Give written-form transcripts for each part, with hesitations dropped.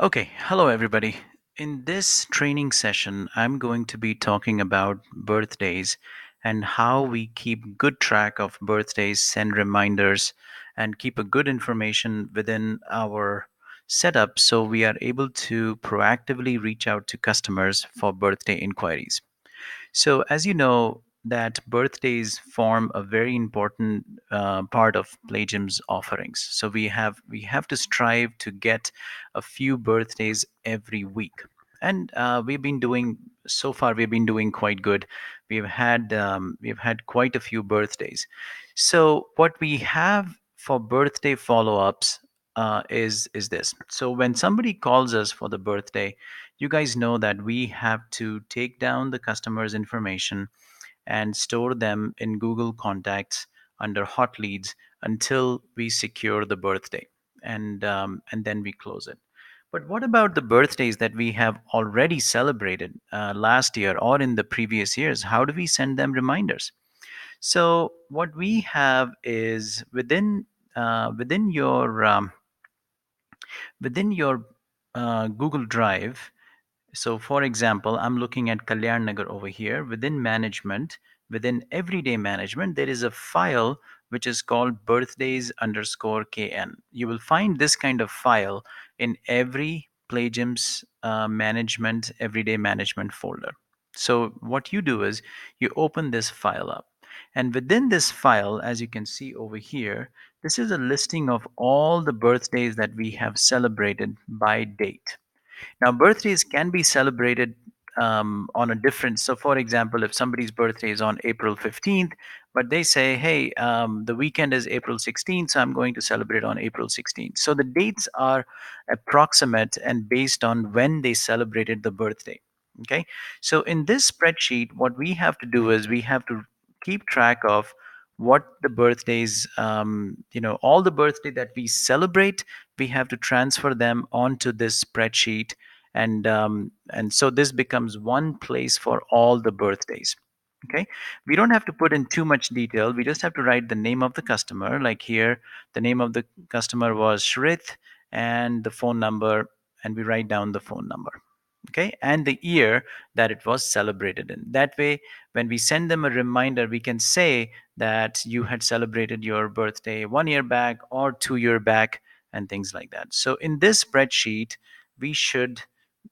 Okay, hello everybody. In this training session, I'm going to be talking about birthdays and how we keep good track of birthdays, send reminders, and keep a good information within our setup so we are able to proactively reach out to customers for birthday inquiries. So, as you know, that birthdays form a very important part of Plagium's offerings. So we have to strive to get a few birthdays every week, and we've been doing so far. We've been doing quite good. We've had quite a few birthdays. So what we have for birthday follow-ups is this. So when somebody calls us for the birthday, you guys know that we have to take down the customer's information and store them in Google Contacts under hot leads until we secure the birthday, and then we close it. But what about the birthdays that we have already celebrated last year or in the previous years? How do we send them reminders? So what we have is within your Google Drive. So, for example, I'm looking at Kalyan Nagar over here. Within management, within everyday management, there is a file which is called birthdays underscore KN. You will find this kind of file in every Plagium's management, everyday management folder. So, what you do is you open this file up. And within this file, as you can see over here, this is a listing of all the birthdays that we have celebrated by date. Now, birthdays can be celebrated on a different. So, for example, if somebody's birthday is on April 15th, but they say, hey, the weekend is April 16th, so I'm going to celebrate on April 16th. So, the dates are approximate and based on when they celebrated the birthday. Okay. So, in this spreadsheet, what we have to do is we have to keep track of what the birthdays, all the birthday that we celebrate, we have to transfer them onto this spreadsheet, and so this becomes one place for all the birthdays. Okay, we don't have to put in too much detail. We just have to write the name of the customer. Like here, the name of the customer was Shrith, and the phone number, and we write down the phone number. Okay, and the year that it was celebrated in. That way, when we send them a reminder, we can say that you had celebrated your birthday 1 year back or 2 year back, and things like that. So in this spreadsheet, we should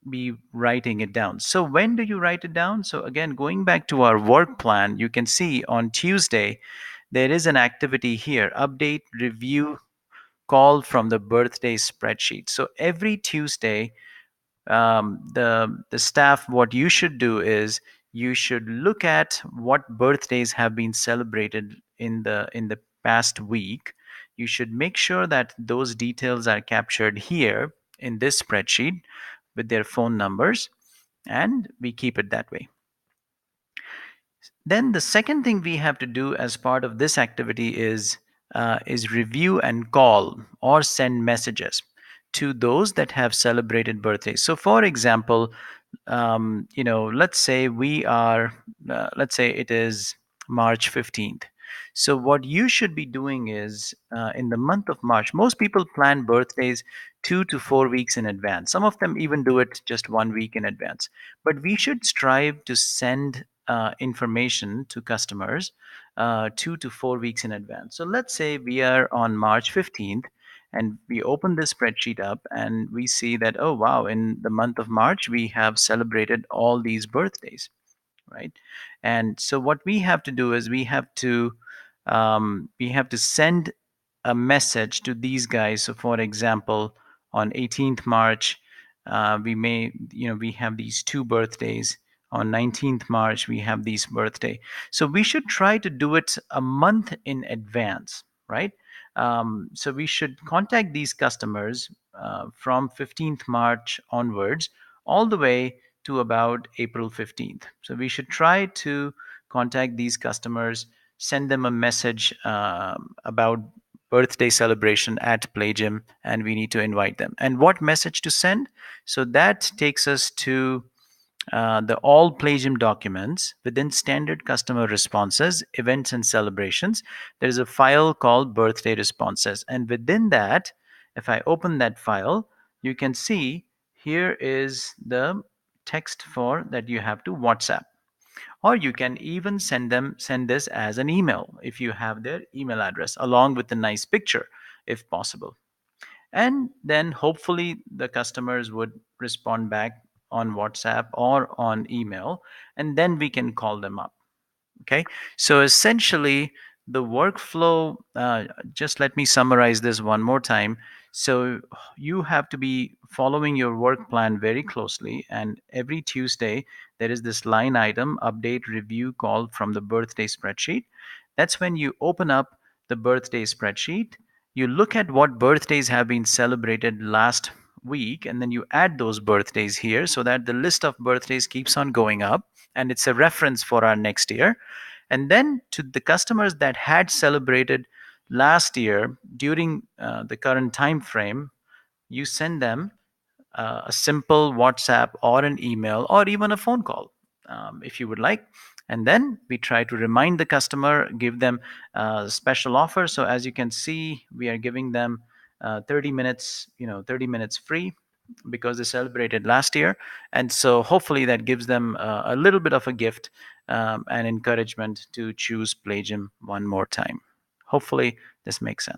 be writing it down. So when do you write it down? So again, going back to our work plan, you can see on Tuesday there is an activity here: update, review, call from the birthday spreadsheet. So every Tuesday, the staff, what you should do is you should look at what birthdays have been celebrated in the past week. You should make sure that those details are captured here in this spreadsheet with their phone numbers, and we keep it that way. Then the second thing we have to do as part of this activity is review and call or send messages to those that have celebrated birthdays. So, for example, let's say let's say it is March 15th. So, what you should be doing is in the month of March, most people plan birthdays 2 to 4 weeks in advance. Some of them even do it just 1 week in advance. But we should strive to send information to customers 2 to 4 weeks in advance. So, let's say we are on March 15th and we open this spreadsheet up and we see that, oh wow, in the month of March we have celebrated all these birthdays, right? And so what we have to do is we have to send a message to these guys. So for example, on 18th March, we have these two birthdays. On 19th March we have these birthday. So we should try to do it a month in advance, right? So we should contact these customers from 15th March onwards, all the way to about April 15th. So we should try to contact these customers, send them a message about birthday celebration at Playgym, and we need to invite them. And what message to send? So that takes us to the all Playgym documents within standard customer responses, events, and celebrations. There is a file called birthday responses. And within that, if I open that file, you can see Here is the text for that you have to WhatsApp. Or you can even send this as an email if you have their email address along with a nice picture if possible. And then hopefully the customers would respond back on WhatsApp or on email, and then we can call them up. Okay, so essentially the workflow, just let me summarize this one more time. So you have to be following your work plan very closely, and every Tuesday there is this line item update review call from the birthday spreadsheet. That's when you open up the birthday spreadsheet, you look at what birthdays have been celebrated last week, and then you add those birthdays here so that the list of birthdays keeps on going up, and it's a reference for our next year. And then to the customers that had celebrated last year during the current time frame, you send them a simple WhatsApp or an email or even a phone call, if you would like. And then we try to remind the customer, give them a special offer. So as you can see, we are giving them 30 minutes, 30 minutes free because they celebrated last year. And so hopefully that gives them a little bit of a gift and encouragement to choose Plagium one more time. Hopefully this makes sense.